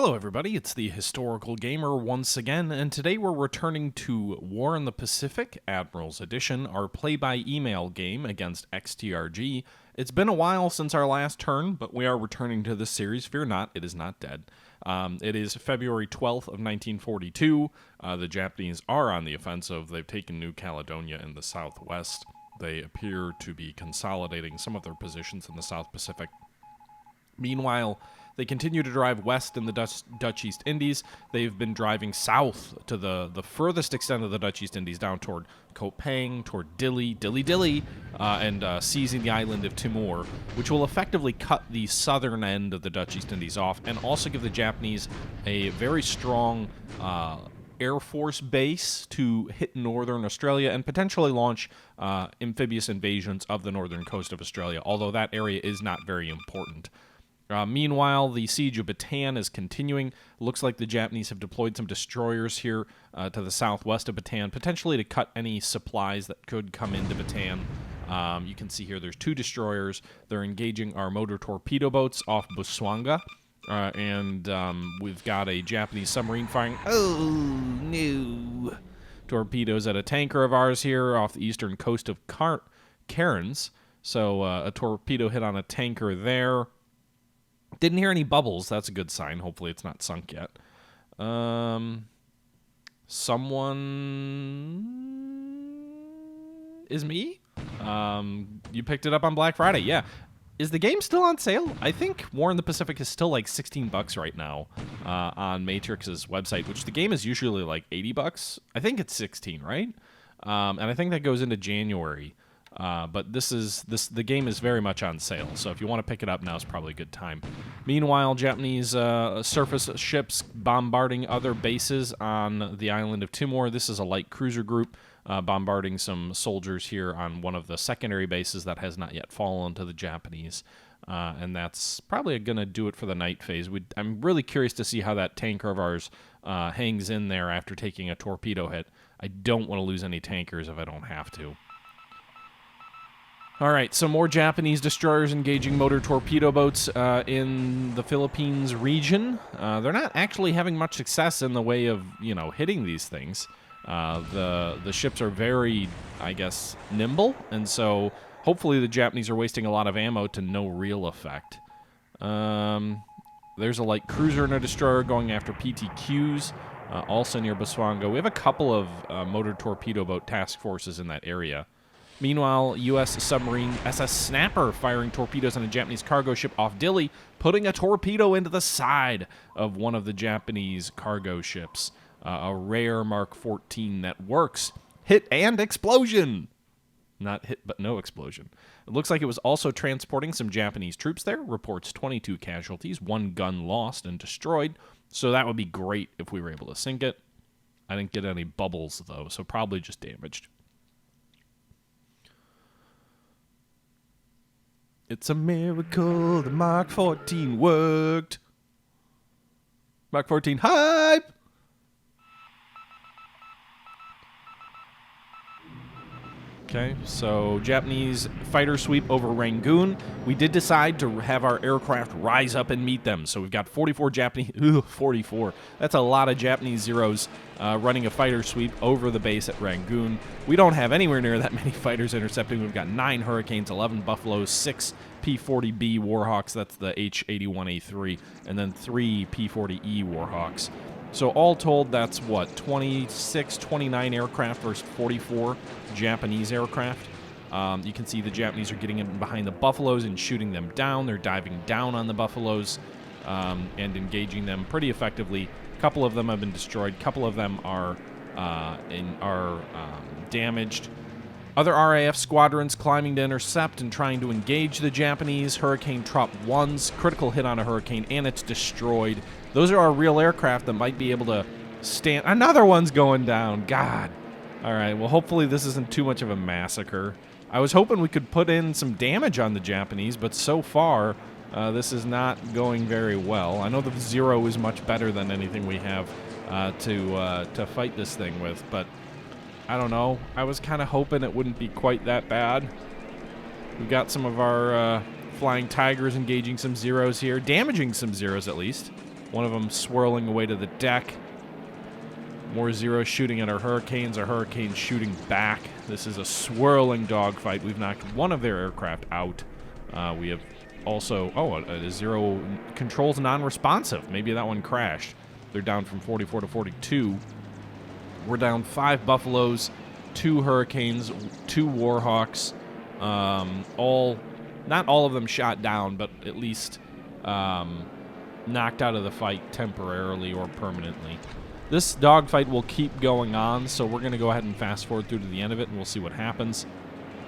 Hello everybody, it's the Historical Gamer once again, and today we're returning to War in the Pacific, Admirals Edition, our play-by-email game against XTRG. It's been a while since our last turn, but we are returning to this series. Fear not, it is not dead. It is February 12th of 1942. The Japanese are on the offensive. They've taken New Caledonia in the southwest. They appear to be consolidating some of their positions in the South Pacific. Meanwhile, they continue to drive west in the Dutch East Indies. They've been driving south to the furthest extent of the Dutch East Indies, down toward Koh Pang, toward Dili, and seizing the island of Timor, which will effectively cut the southern end of the Dutch East Indies off, and also give the Japanese a very strong Air Force base to hit northern Australia and potentially launch amphibious invasions of the northern coast of Australia, although that area is not very important. Meanwhile, the siege of Bataan is continuing. Looks like the Japanese have deployed some destroyers here to the southwest of Bataan, potentially to cut any supplies that could come into Bataan. You can see here there's two destroyers. They're engaging our motor torpedo boats off Buswanga. And we've got a Japanese submarine firing, oh no, torpedoes at a tanker of ours here off the eastern coast of Cairns. So a torpedo hit on a tanker there. Didn't hear any bubbles. That's a good sign. Hopefully it's not sunk yet. Someone is me? You picked it up on Black Friday. Yeah. Is the game still on sale? I think War in the Pacific is still like $16 right now on Matrix's website, which the game is usually like $80. I think it's 16, right? And I think that goes into January. But the game is very much on sale, so if you want to pick it up now is probably a good time. Meanwhile, Japanese surface ships bombarding other bases on the island of Timor. This is a light cruiser group bombarding some soldiers here on one of the secondary bases that has not yet fallen to the Japanese. And that's probably going to do it for the night phase. I'm really curious to see how that tanker of ours hangs in there after taking a torpedo hit. I don't want to lose any tankers if I don't have to. All right, so more Japanese destroyers engaging motor torpedo boats in the Philippines region. They're not actually having much success in the way of, hitting these things. The ships are very, I guess, nimble, and so hopefully the Japanese are wasting a lot of ammo to no real effect. There's a light cruiser and a destroyer going after PTQs, also near Buswanga. We have a couple of motor torpedo boat task forces in that area. Meanwhile, U.S. submarine SS Snapper firing torpedoes on a Japanese cargo ship off Dili, putting a torpedo into the side of one of the Japanese cargo ships. A rare Mark 14 that works. Hit and explosion! Not hit, but no explosion. It looks like it was also transporting some Japanese troops there. Reports 22 casualties, 1 gun lost and destroyed. So that would be great if we were able to sink it. I didn't get any bubbles, though, so probably just damaged. It's a miracle the Mark 14 worked. Mark 14 hype! Okay, so Japanese fighter sweep over Rangoon. We did decide to have our aircraft rise up and meet them. So we've got 44 Japanese... 44. That's a lot of Japanese Zeros running a fighter sweep over the base at Rangoon. We don't have anywhere near that many fighters intercepting. We've got 9 Hurricanes, 11 Buffaloes, 6 P-40B Warhawks. That's the H-81A3. And then 3 P-40E Warhawks. So all told, that's what, 26, 29 aircraft versus 44 Japanese aircraft. You can see the Japanese are getting in behind the Buffaloes and shooting them down. They're diving down on the Buffaloes and engaging them pretty effectively. A couple of them have been destroyed. A couple of them are damaged. Other RAF squadrons climbing to intercept and trying to engage the Japanese. Hurricane Trop 1's critical hit on a Hurricane, and it's destroyed. Those are our real aircraft that might be able to stand... Another one's going down. God. All right, well, hopefully this isn't too much of a massacre. I was hoping we could put in some damage on the Japanese, but so far, this is not going very well. I know the Zero is much better than anything we have to fight this thing with, but I don't know. I was kind of hoping it wouldn't be quite that bad. We've got some of our Flying Tigers engaging some Zeros here, damaging some Zeros at least. One of them swirling away to the deck. More Zeros shooting at our Hurricanes shooting back. This is a swirling dogfight. We've knocked one of their aircraft out. We have also... Oh, a Zero controls non-responsive. Maybe that one crashed. They're down from 44 to 42. We're down 5 Buffaloes, 2 Hurricanes, 2 Warhawks. Not all of them shot down, but at least knocked out of the fight temporarily or permanently. This dogfight will keep going on, so we're going to go ahead and fast forward through to the end of it, and we'll see what happens.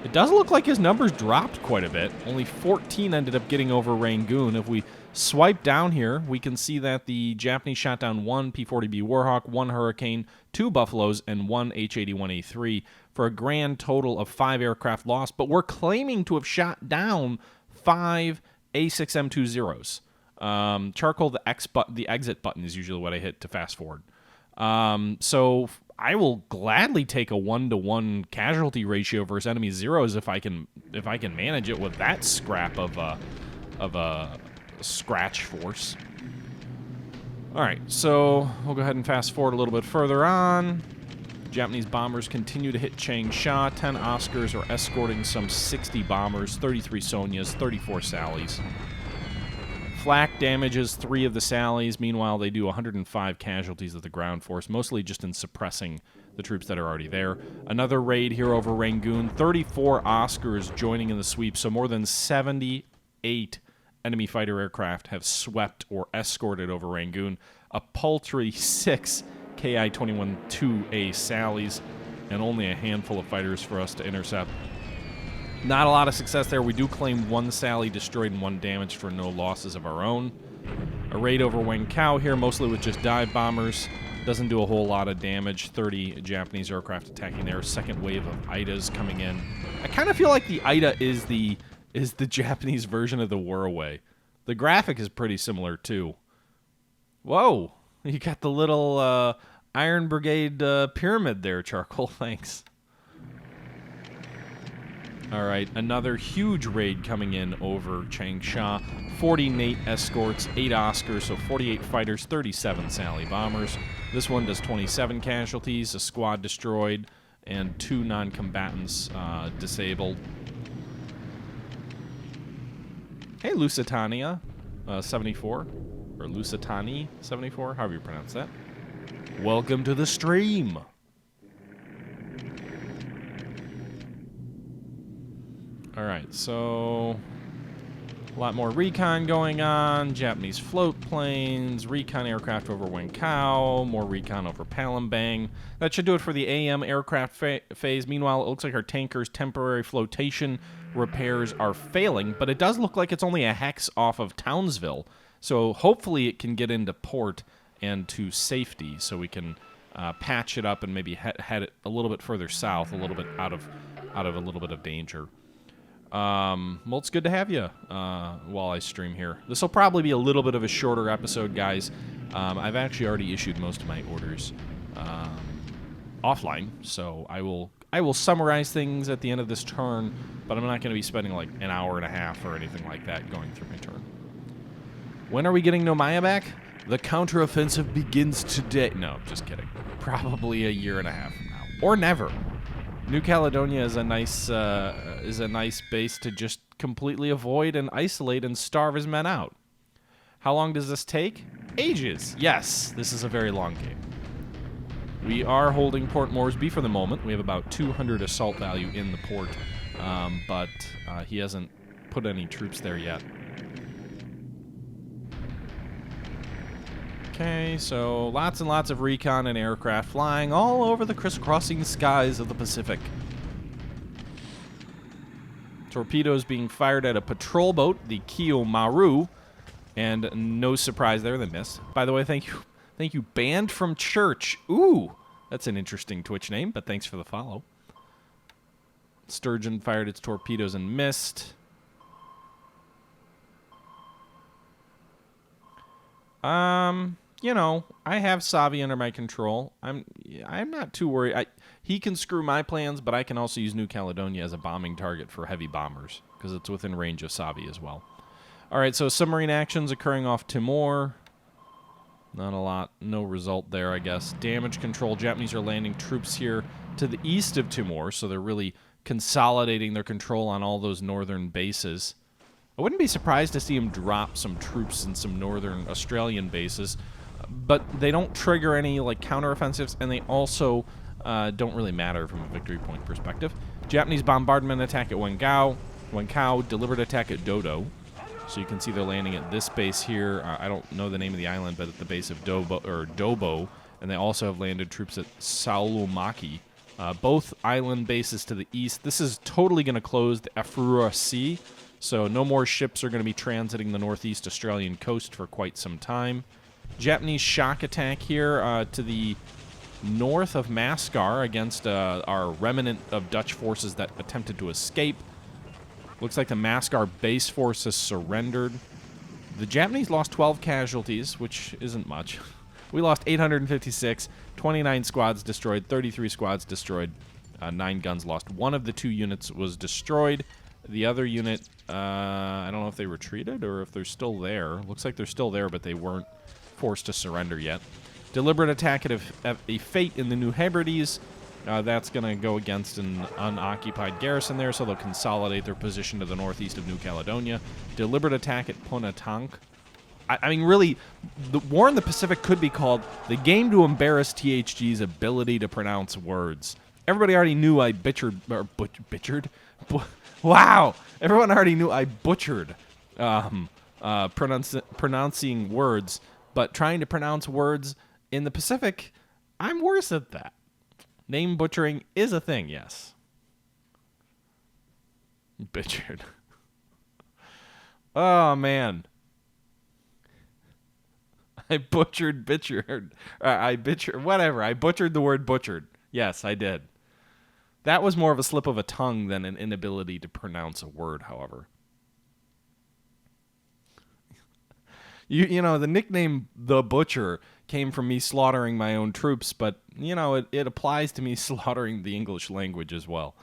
It does look like his numbers dropped quite a bit. Only 14 ended up getting over Rangoon. If we swipe down here, we can see that the Japanese shot down 1 P-40B Warhawk, 1 Hurricane, 2 Buffaloes, and 1 H-81A3 for a grand total of 5 aircraft lost, but we're claiming to have shot down 5 A6M20s. Charcoal, the exit button is usually what I hit to fast forward. So I will gladly take a 1-to-1 casualty ratio versus enemy Zeros if I can manage it with that scrap of a scratch force. All right, so we'll go ahead and fast forward a little bit further on. Japanese bombers continue to hit Changsha. 10 Oscars are escorting some 60 bombers, 33 Sonyas, 34 Sallies. Flak damages 3 of the Sallies. Meanwhile, they do 105 casualties of the ground force, mostly just in suppressing the troops that are already there. Another raid here over Rangoon. 34 Oscars joining in the sweep, so more than 78 enemy fighter aircraft have swept or escorted over Rangoon. A paltry 6 KI-21-2A Sallies, and only a handful of fighters for us to intercept. Not a lot of success there. We do claim 1 Sally destroyed and 1 damaged for no losses of our own. A raid over Wenkao here, mostly with just dive bombers. Doesn't do a whole lot of damage. 30 Japanese aircraft attacking there. Second wave of Idas coming in. I kind of feel like the Ida is the Japanese version of the WWII. The graphic is pretty similar too. Whoa! You got the little Iron Brigade pyramid there, Charcoal. Thanks. All right, another huge raid coming in over Changsha. 40 Nate escorts, 8 Oscars, so 48 fighters, 37 Sally bombers. This one does 27 casualties, a squad destroyed, and 2 non-combatants disabled. Hey, Lusitania 74, or Lusitani 74, however you pronounce that. Welcome to the stream. All right, so a lot more recon going on. Japanese float planes, recon aircraft over Wenkao, more recon over Palembang. That should do it for the AM aircraft phase. Meanwhile, it looks like our tanker's temporary flotation repairs are failing, but it does look like it's only a hex off of Townsville. So hopefully it can get into port and to safety so we can patch it up and maybe head it a little bit further south, a little bit out of a little bit of danger. Well, it's good to have you while I stream here. This will probably be a little bit of a shorter episode, guys. I've actually already issued most of my orders offline, so I will summarize things at the end of this turn, but I'm not going to be spending like an hour and a half or anything like that going through my turn. When are we getting Nomaya back? The counteroffensive begins today. No, just kidding. Probably a year and a half from now, or never. New Caledonia is a nice base to just completely avoid and isolate and starve his men out. How long does this take? Ages. Yes, this is a very long game. We are holding Port Moresby for the moment. We have about 200 assault value in the port, but he hasn't put any troops there yet. Okay, so lots and lots of recon and aircraft flying all over the crisscrossing skies of the Pacific. Torpedoes being fired at a patrol boat, the Kiyomaru, and no surprise there, they missed. By the way, thank you, Banned from Church. Ooh, that's an interesting Twitch name, but thanks for the follow. Sturgeon fired its torpedoes and missed. You know, I have Savi under my control. I'm not too worried. He can screw my plans, but I can also use New Caledonia as a bombing target for heavy bombers because it's within range of Savi as well. All right, so submarine actions occurring off Timor. Not a lot. No result there, I guess. Damage control. Japanese are landing troops here to the east of Timor, so they're really consolidating their control on all those northern bases. I wouldn't be surprised to see them drop some troops in some northern Australian bases, but they don't trigger any like counteroffensives, and they also don't really matter from a victory point perspective. Japanese bombardment attack at Wenkao, delivered attack at Dodo. So you can see they're landing at this base here. I don't know the name of the island, but at the base of Dobo, and they also have landed troops at Saulumaki. Both island bases to the east. This is totally going to close the Efrua Sea, so no more ships are going to be transiting the northeast Australian coast for quite some time. Japanese shock attack here to the north of Mascar against our remnant of Dutch forces that attempted to escape. Looks like the Mascar base force has surrendered. The Japanese lost 12 casualties, which isn't much. We lost 856, 29 squads destroyed, 33 squads destroyed, 9 guns lost. One of the 2 units was destroyed. The other unit, I don't know if they retreated or if they're still there. Looks like they're still there, but they weren't forced to surrender yet. Deliberate attack at a fate in the New Hebrides. That's going to go against an unoccupied garrison there, so they'll consolidate their position to the northeast of New Caledonia. Deliberate attack at Ponatank. I mean, really, the war in the Pacific could be called the game to embarrass THG's ability to pronounce words. Everybody already knew I wow! Everyone already knew I butchered pronouncing words, but trying to pronounce words in the Pacific, I'm worse at that. Name butchering is a thing, yes. Butchered. Oh, man. I butchered. Whatever. I butchered the word butchered. Yes, I did. That was more of a slip of a tongue than an inability to pronounce a word, however. You know, the nickname The Butcher came from me slaughtering my own troops, but, you know, it applies to me slaughtering the English language as well.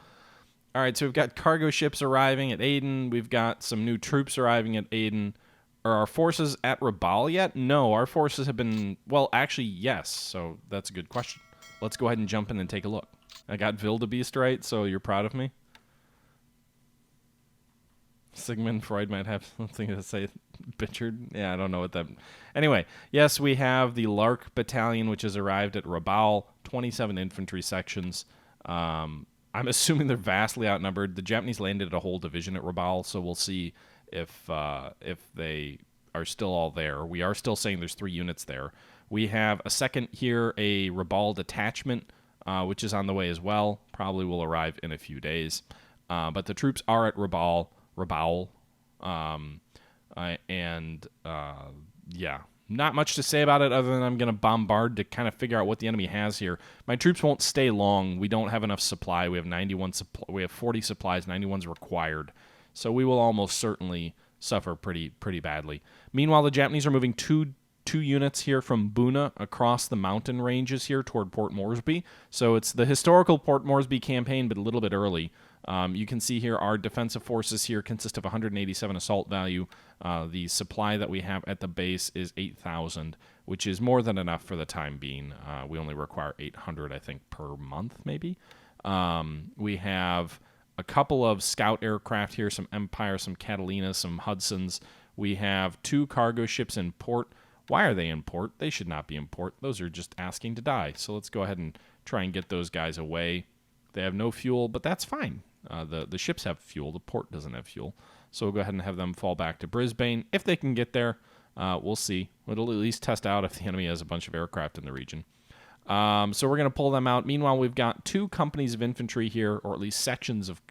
All right, so we've got cargo ships arriving at Aden. We've got some new troops arriving at Aden. Are our forces at Rabaul yet? No, our forces have been... Well, actually, yes, so that's a good question. Let's go ahead and jump in and take a look. I got Wildebeest right, so you're proud of me? Sigmund Freud might have something to say. Butchered? Yeah, I don't know what that... Anyway, yes, we have the Lark Battalion, which has arrived at Rabaul. 27 infantry sections. I'm assuming they're vastly outnumbered. The Japanese landed a whole division at Rabaul, so we'll see if they are still all there. We are still saying there's 3 units there. We have a second here, a Rabaul detachment, which is on the way as well. Probably will arrive in a few days. But the troops are at Rabaul. Yeah, not much to say about it other than I'm going to bombard to kind of figure out what the enemy has here. My troops won't stay long. We don't have enough supply. We have 40 supplies. 91's required. So we will almost certainly suffer pretty badly. Meanwhile, the Japanese are moving two units here from Buna across the mountain ranges here toward Port Moresby. So it's the historical Port Moresby campaign, but a little bit early. You can see here our defensive forces here consist of 187 assault value. The supply that we have at the base is 8,000, which is more than enough for the time being. We only require 800, I think, per month, maybe. We have a couple of scout aircraft here, some Empire, some Catalina, some Hudsons. We have 2 cargo ships in port. Why are they in port? They should not be in port. Those are just asking to die. So let's go ahead and try and get those guys away. They have no fuel, but that's fine. The ships have fuel. The port doesn't have fuel. So we'll go ahead and have them fall back to Brisbane. If they can get there, we'll see. It'll at least test out if the enemy has a bunch of aircraft in the region. So we're going to pull them out. Meanwhile, we've got 2 companies of infantry here, or at least sections of,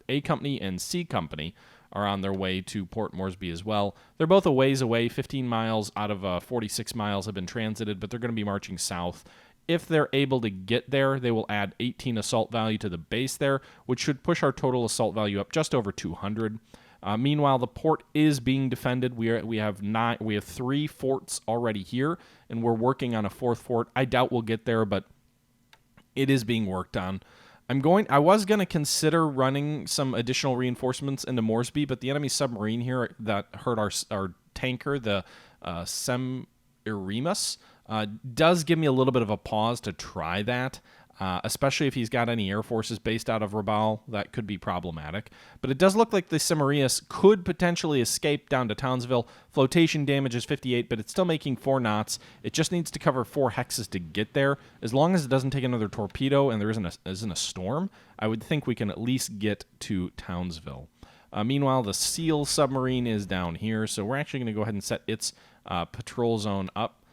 A Company and C Company are on their way to Port Moresby as well. They're both a ways away. 15 miles out of 46 miles have been transited, but they're going to be marching south. If they're able to get there, they will add 18 assault value to the base there, which should push our total assault value up just over 200. Meanwhile, the port is being defended. We have 3 forts already here, and we're working on a 4th fort. I doubt we'll get there, but it is being worked on. I was going to consider running some additional reinforcements into Moresby, but the enemy submarine here that hurt our tanker, the Eremus. Does give me a little bit of a pause to try that, especially if he's got any air forces based out of Rabaul. That could be problematic. But it does look like the Cimmerius could potentially escape down to Townsville. Flotation damage is 58, but it's still making 4 knots. It just needs to cover 4 hexes to get there. As long as it doesn't take another torpedo and there isn't a storm, I would think we can at least get to Townsville. Meanwhile, the SEAL submarine is down here, so we're actually going to go ahead and set its patrol zone up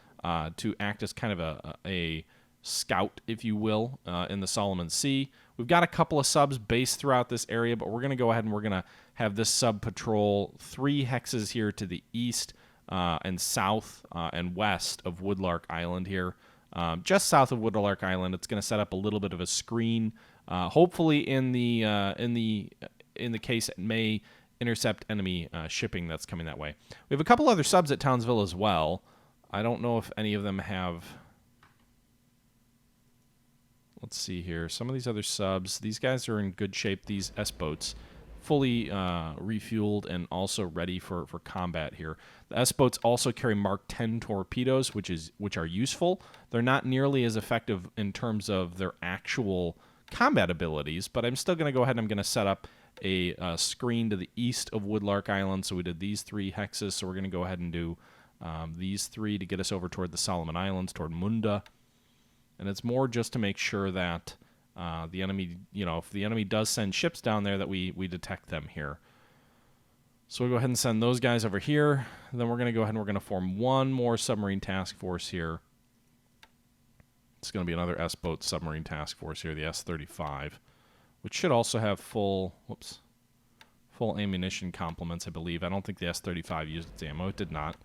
to act as kind of a scout, if you will, in the Solomon Sea. We've got a couple of subs based throughout this area, but we're going to go ahead and we're going to have this sub patrol 3 hexes here to the east and south and west of Woodlark Island here. Just south of Woodlark Island, it's going to set up a little bit of a screen. Hopefully, in the case it may intercept enemy shipping that's coming that way. We have a couple other subs at Townsville as well. I don't know if any of them have... Let's see here. Some of these other subs, these guys are in good shape. These S-boats, fully refueled and also ready for combat here. The S-boats also carry Mark 10 torpedoes, which are useful. They're not nearly as effective in terms of their actual combat abilities, but I'm still going to go ahead and I'm going to set up a screen to the east of Woodlark Island. So we did these 3 hexes, so we're going to go ahead and do these 3 to get us over toward the Solomon Islands, toward Munda. And it's more just to make sure that the enemy, if the enemy does send ships down there, that we detect them here. So we'll go ahead and send those guys over here. Then we're going to go ahead and we're going to form one more submarine task force here. It's going to be another S-boat submarine task force here, the S-35, which should also have full ammunition complements, I believe. I don't think the S-35 used its ammo. It did not.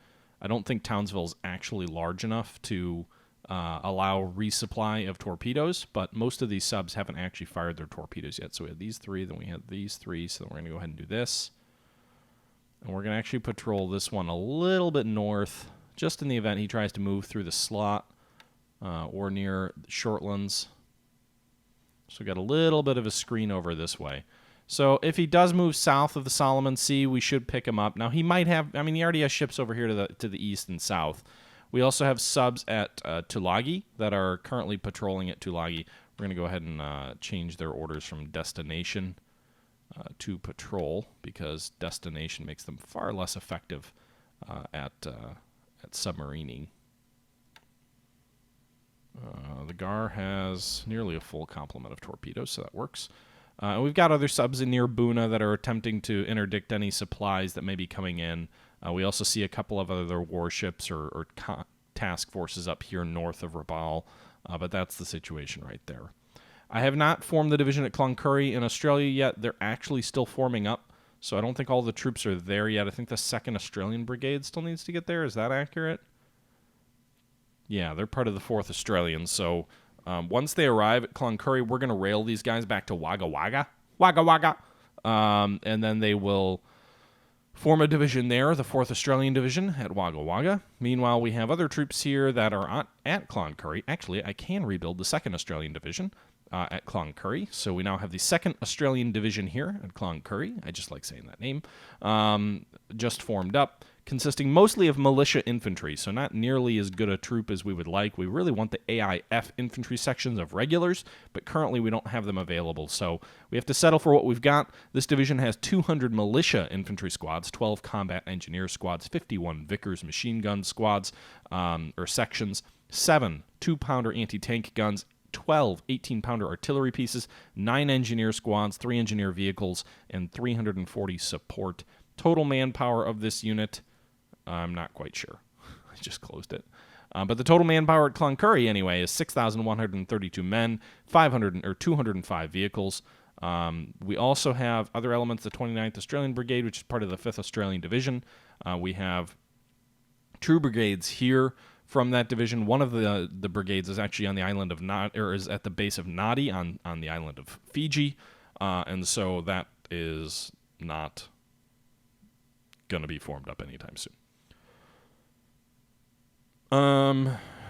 I don't think Townsville's actually large enough to allow resupply of torpedoes, but most of these subs haven't actually fired their torpedoes yet. So we had these 3, then we had these 3, so then we're going to go ahead and do this. And we're going to actually patrol this one a little bit north, just in the event he tries to move through the slot or near Shortlands. So we got a little bit of a screen over this way. So if he does move south of the Solomon Sea, we should pick him up. Now he might have, he already has ships over here to the east and south. We also have subs at Tulagi that are currently patrolling at Tulagi. We're going to go ahead and change their orders from destination to patrol, because destination makes them far less effective at submarining. The GAR has nearly a full complement of torpedoes, so that works. We've got other subs in near Buna that are attempting to interdict any supplies that may be coming in. We also see a couple of other warships or task forces up here north of Rabaul, but that's the situation right there. I have not formed the division at Cloncurry in Australia yet. They're actually still forming up, so I don't think all the troops are there yet. I think the 2nd Australian Brigade still needs to get there. Is that accurate? Yeah, they're part of the 4th Australian, so once they arrive at Cloncurry, we're going to rail these guys back to Wagga Wagga, and then they will form a division there, the 4th Australian Division at Wagga Wagga. Meanwhile, we have other troops here that are at Cloncurry. Actually, I can rebuild the 2nd Australian Division at Cloncurry. So we now have the 2nd Australian Division here at Cloncurry. I just like saying that name. Just formed up, consisting mostly of militia infantry, so not nearly as good a troop as we would like. We really want the AIF infantry sections of regulars, but currently we don't have them available, so we have to settle for what we've got. This division has 200 militia infantry squads, 12 combat engineer squads, 51 Vickers machine gun squads, or sections, 7 2-pounder anti-tank guns, 12 18-pounder artillery pieces, 9 engineer squads, 3 engineer vehicles, and 340 support. Total manpower of this unit, I'm not quite sure. I just closed it. But the total manpower at Cloncurry, anyway, is 6,132 men, 205 vehicles. We also have other elements, the 29th Australian Brigade, which is part of the 5th Australian Division. We have 2 brigades here from that division. One of the brigades is actually on the island of is at the base of Nadi on the island of Fiji, and so that is not going to be formed up anytime soon.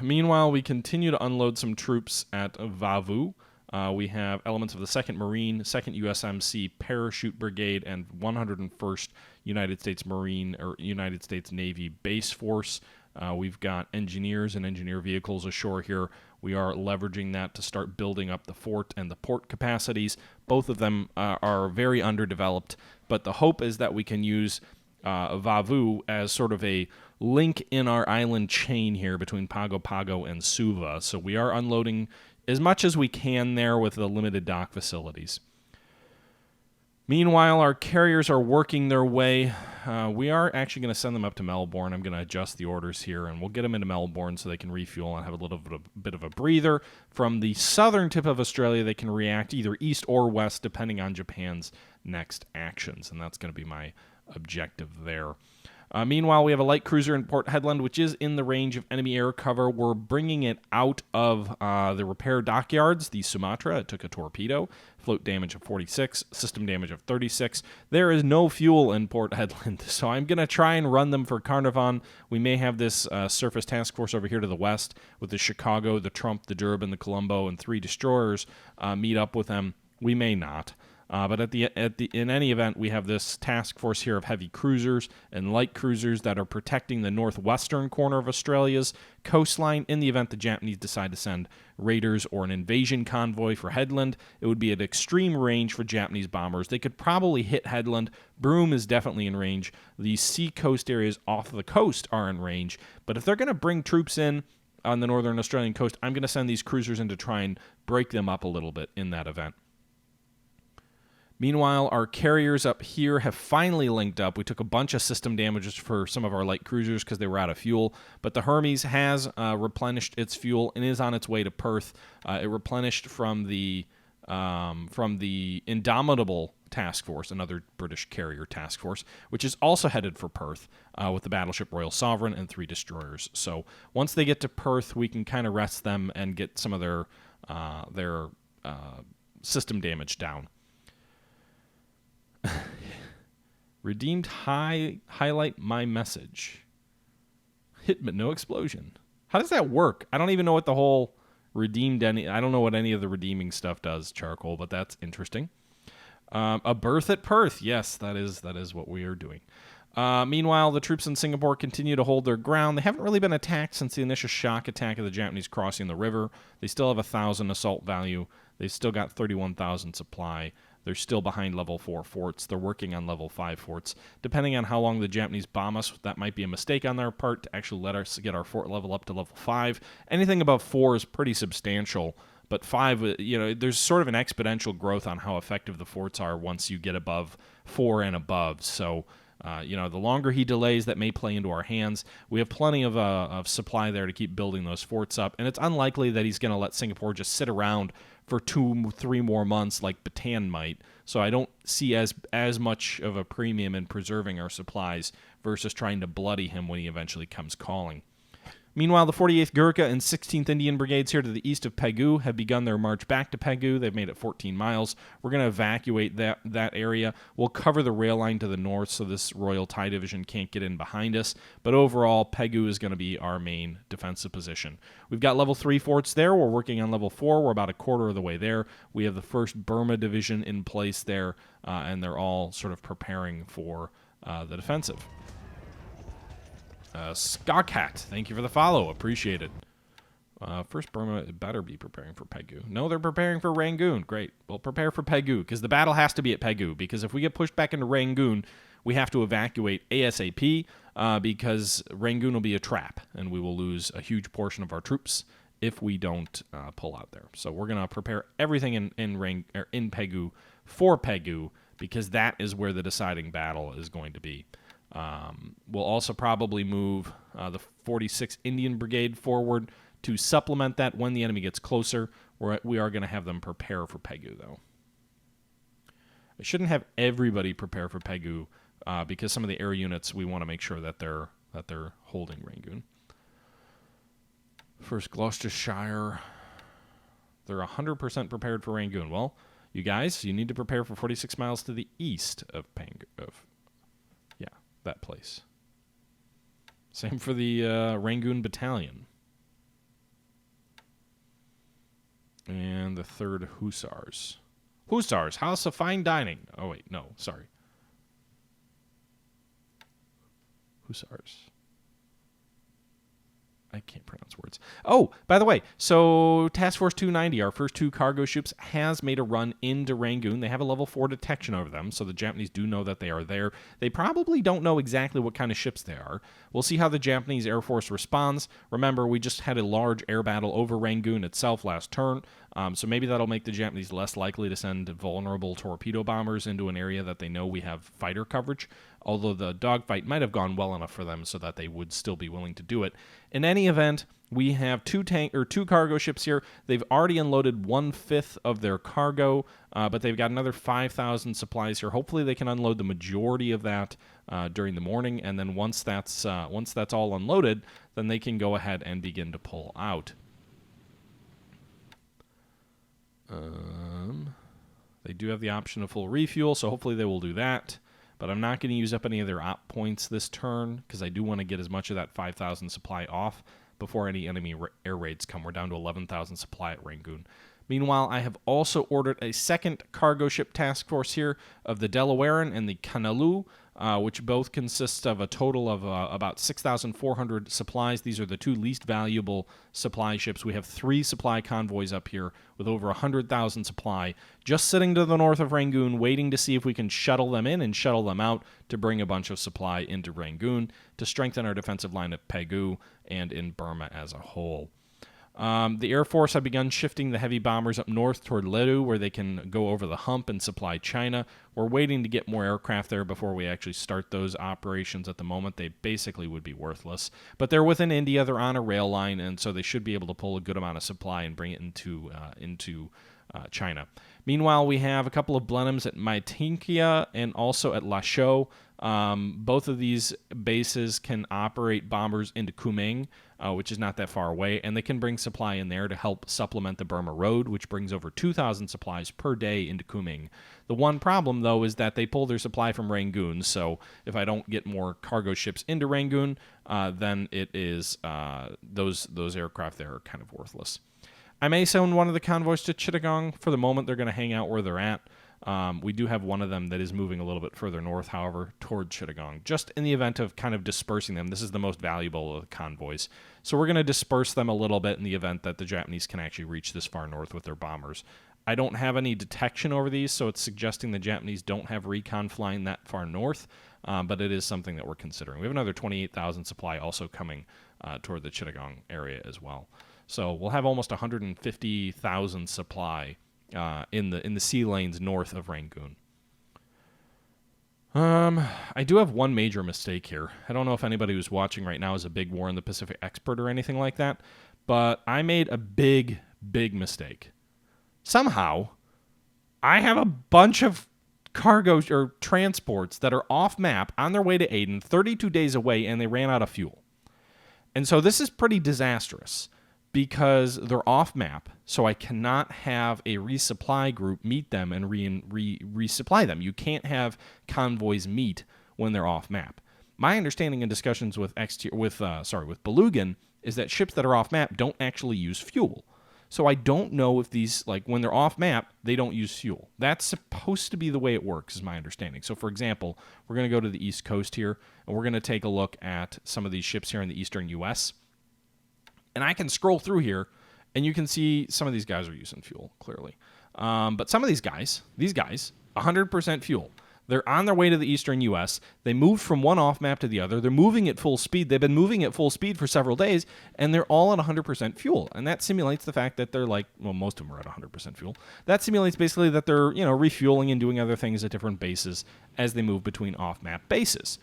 Meanwhile, we continue to unload some troops at Vavu. We have elements of the 2nd Marine, 2nd USMC Parachute Brigade, and 101st United States Marine or United States Navy Base Force We've got engineers and engineer vehicles ashore here. We are leveraging that to start building up the fort and the port capacities. Both of them are very underdeveloped, but the hope is that we can use Vavu as sort of a link in our island chain here between Pago Pago and Suva. So we are unloading as much as we can there with the limited dock facilities. Meanwhile, our carriers are working their way. We are actually going to send them up to Melbourne. I'm going to adjust the orders here, and we'll get them into Melbourne so they can refuel and have a little bit of a breather. From the southern tip of Australia, they can react either east or west, depending on Japan's next actions, and that's going to be my objective there. Meanwhile, we have a light cruiser in Port Hedland, which is in the range of enemy air cover. We're bringing it out of the repair dockyards, the Sumatra. It took a torpedo. Float damage of 46, system damage of 36. There is no fuel in Port Hedland, so I'm going to try and run them for Carnarvon. We may have this surface task force over here to the west with the Chicago, the Trump, the Durban, the Colombo, and 3 destroyers meet up with them. We may not. But in any event, we have this task force here of heavy cruisers and light cruisers that are protecting the northwestern corner of Australia's coastline. In the event the Japanese decide to send raiders or an invasion convoy for Headland, it would be at extreme range for Japanese bombers. They could probably hit Headland. Broome is definitely in range. The sea coast areas off the coast are in range. But if they're going to bring troops in on the northern Australian coast, I'm going to send these cruisers in to try and break them up a little bit in that event. Meanwhile, our carriers up here have finally linked up. We took a bunch of system damages for some of our light cruisers because they were out of fuel, but the Hermes has replenished its fuel and is on its way to Perth. It replenished from the Indomitable Task Force, another British carrier task force, which is also headed for Perth with the battleship Royal Sovereign and 3 destroyers. So once they get to Perth, we can kind of rest them and get some of their system damage down. Redeemed highlight my message. Hit but no explosion. How does that work? I don't even know what the whole redeemed I don't know what any of the redeeming stuff does, Charcoal, but that's interesting. A berth at Perth. Yes, that is what we are doing. Meanwhile, the troops in Singapore continue to hold their ground. They haven't really been attacked since the initial shock attack of the Japanese crossing the river. They still have 1,000 assault value. They've still got 31,000 supply. They're still behind level 4 forts. They're working on level 5 forts. Depending on how long the Japanese bomb us, that might be a mistake on their part to actually let us get our fort level up to level 5. Anything above 4 is pretty substantial, but 5, there's sort of an exponential growth on how effective the forts are once you get above 4 and above. So, the longer he delays, that may play into our hands. We have plenty of supply there to keep building those forts up, and it's unlikely that he's going to let Singapore just sit around for 2-3 more months like Bataan might. So I don't see as much of a premium in preserving our supplies versus trying to bloody him when he eventually comes calling. Meanwhile, the 48th Gurkha and 16th Indian Brigades here to the east of Pegu have begun their march back to Pegu. They've made it 14 miles. We're going to evacuate that area. We'll cover the rail line to the north so this Royal Thai Division can't get in behind us. But overall, Pegu is going to be our main defensive position. We've got level 3 forts there. We're working on level 4. We're about a quarter of the way there. We have the 1st Burma Division in place there, and they're all sort of preparing for the defensive. Skoghat, thank you for the follow. Appreciate it. 1st Burma better be preparing for Pegu. No, they're preparing for Rangoon. Great. We'll prepare for Pegu because the battle has to be at Pegu because if we get pushed back into Rangoon, we have to evacuate ASAP because Rangoon will be a trap and we will lose a huge portion of our troops if we don't pull out there. So we're going to prepare everything in Pegu for Pegu because that is where the deciding battle is going to be. We'll also probably move the 46th Indian Brigade forward to supplement that when the enemy gets closer. We are going to have them prepare for Pegu, though. I shouldn't have everybody prepare for Pegu because some of the air units we want to make sure that they're holding Rangoon. 1st Gloucestershire, they're 100% prepared for Rangoon. Well, you guys, you need to prepare for 46 miles to the east of that place. Same for the Rangoon Battalion. And the 3rd Hussars. Hussars, House of Fine Dining. Oh, wait, no, sorry. Hussars. I can't pronounce words. Oh, by the way, so Task Force 290, our first 2 cargo ships, has made a run into Rangoon. They have a level 4 detection over them, so the Japanese do know that they are there. They probably don't know exactly what kind of ships they are. We'll see how the Japanese Air Force responds. Remember, we just had a large air battle over Rangoon itself last turn, so maybe that'll make the Japanese less likely to send vulnerable torpedo bombers into an area that they know we have fighter coverage, although the dogfight might have gone well enough for them so that they would still be willing to do it. In any event, we have 2 cargo ships here. They've already unloaded 1/5 of their cargo, but they've got another 5,000 supplies here. Hopefully they can unload the majority of that during the morning, and then once that's all unloaded, then they can go ahead and begin to pull out. They do have the option of full refuel, so hopefully they will do that. But I'm not going to use up any of their op points this turn because I do want to get as much of that 5,000 supply off before any enemy air raids come. We're down to 11,000 supply at Rangoon. Meanwhile, I have also ordered a second cargo ship task force here of the Delawarean and the Kanalu, which both consist of a total of about 6,400 supplies. These are the 2 least valuable supply ships. We have 3 supply convoys up here with over 100,000 supply, just sitting to the north of Rangoon, waiting to see if we can shuttle them in and shuttle them out to bring a bunch of supply into Rangoon to strengthen our defensive line at Pegu and in Burma as a whole. The Air Force have begun shifting the heavy bombers up north toward Ledu, where they can go over the hump and supply China. We're waiting to get more aircraft there before we actually start those operations. At the moment, they basically would be worthless. But they're within India, they're on a rail line, and so they should be able to pull a good amount of supply and bring it into China. Meanwhile, we have a couple of Blenheims at Mytinkia and also at Lashio. Both of these bases can operate bombers into Kunming, which is not that far away, and they can bring supply in there to help supplement the Burma Road, which brings over 2,000 supplies per day into Kunming. The one problem, though, is that they pull their supply from Rangoon, so if I don't get more cargo ships into Rangoon, then it is those aircraft there are kind of worthless. I may send one of the convoys to Chittagong. For the moment, they're going to hang out where they're at. We do have one of them that is moving a little bit further north, however, toward Chittagong, just in the event of kind of dispersing them. This is the most valuable of the convoys. So we're going to disperse them a little bit in the event that the Japanese can actually reach this far north with their bombers. I don't have any detection over these, so it's suggesting the Japanese don't have recon flying that far north, but it is something that we're considering. We have another 28,000 supply also coming toward the Chittagong area as well. So we'll have almost 150,000 supply in the sea lanes north of Rangoon. I do have one major mistake here. I don't know if anybody who's watching right now is a big War in the Pacific expert or anything like that, but I made a big mistake. Somehow, I have a bunch of cargo or transports that are off map on their way to Aden, 32 days away, and they ran out of fuel. And so this is pretty disastrous, because they're off map, so I cannot have a resupply group meet them and resupply them. You can't have convoys meet when they're off map. My understanding in discussions with Belugan is that ships that are off map don't actually use fuel. So I don't know if these, like when they're off map, they don't use fuel. That's supposed to be the way it works, is my understanding. So for example, we're going to go to the East Coast here, and we're going to take a look at some of these ships here in the eastern U.S., and I can scroll through here, and you can see some of these guys are using fuel, clearly. But some of these guys, 100% fuel. They're on their way to the eastern U.S. They moved from one off-map to the other. They're moving at full speed. They've been moving at full speed for several days, and they're all at 100% fuel. And that simulates the fact that they're most of them are at 100% fuel. That simulates basically that they're, refueling and doing other things at different bases as they move between off-map bases.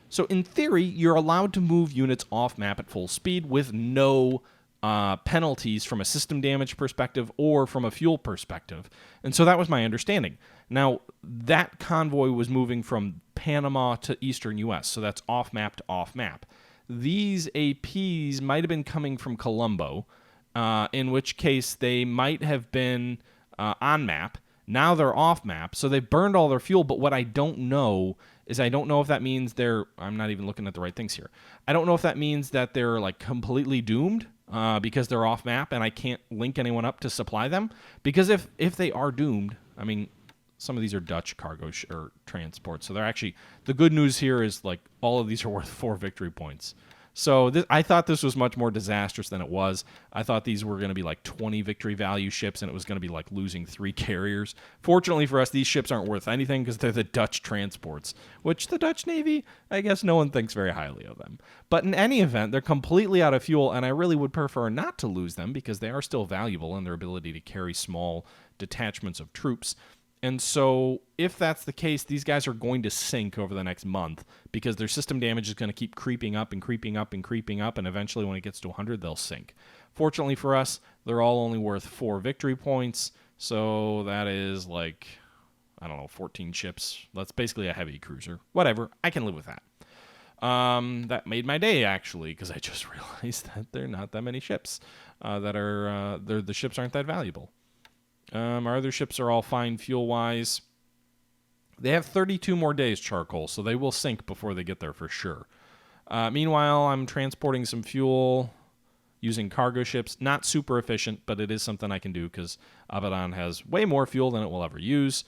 So in theory, you're allowed to move units off-map at full speed with no penalties from a system damage perspective or from a fuel perspective. And so that was my understanding. Now, that convoy was moving from Panama to eastern U.S., so that's off-map to off-map. These APs might have been coming from Colombo, in which case they might have been on map. Now they're off-map, so they've burned all their fuel, but what I don't know is I don't know if that means I'm not even looking at the right things here. I don't know if that means that they're completely doomed because they're off map and I can't link anyone up to supply them. Because if they are doomed, some of these are Dutch cargo or transports. So they're actually, the good news here is all of these are worth 4 victory points. So I thought this was much more disastrous than it was. I thought these were going to be like 20 victory value ships, and it was going to be like losing 3 carriers. Fortunately for us, these ships aren't worth anything because they're the Dutch transports, which the Dutch Navy, I guess no one thinks very highly of them. But in any event, they're completely out of fuel, and I really would prefer not to lose them because they are still valuable in their ability to carry small detachments of troops. And so if that's the case, these guys are going to sink over the next month because their system damage is going to keep creeping up and creeping up and creeping up, and eventually when it gets to 100, they'll sink. Fortunately for us, they're all only worth 4 victory points, so that is like, I don't know, 14 ships. That's basically a heavy cruiser. Whatever, I can live with that. That made my day, actually, because I just realized that there are not that many ships the ships aren't that valuable. Our other ships are all fine fuel-wise. They have 32 more days charcoal, so they will sink before they get there for sure. Meanwhile, I'm transporting some fuel using cargo ships. Not super efficient, but it is something I can do because Bataan has way more fuel than it will ever use.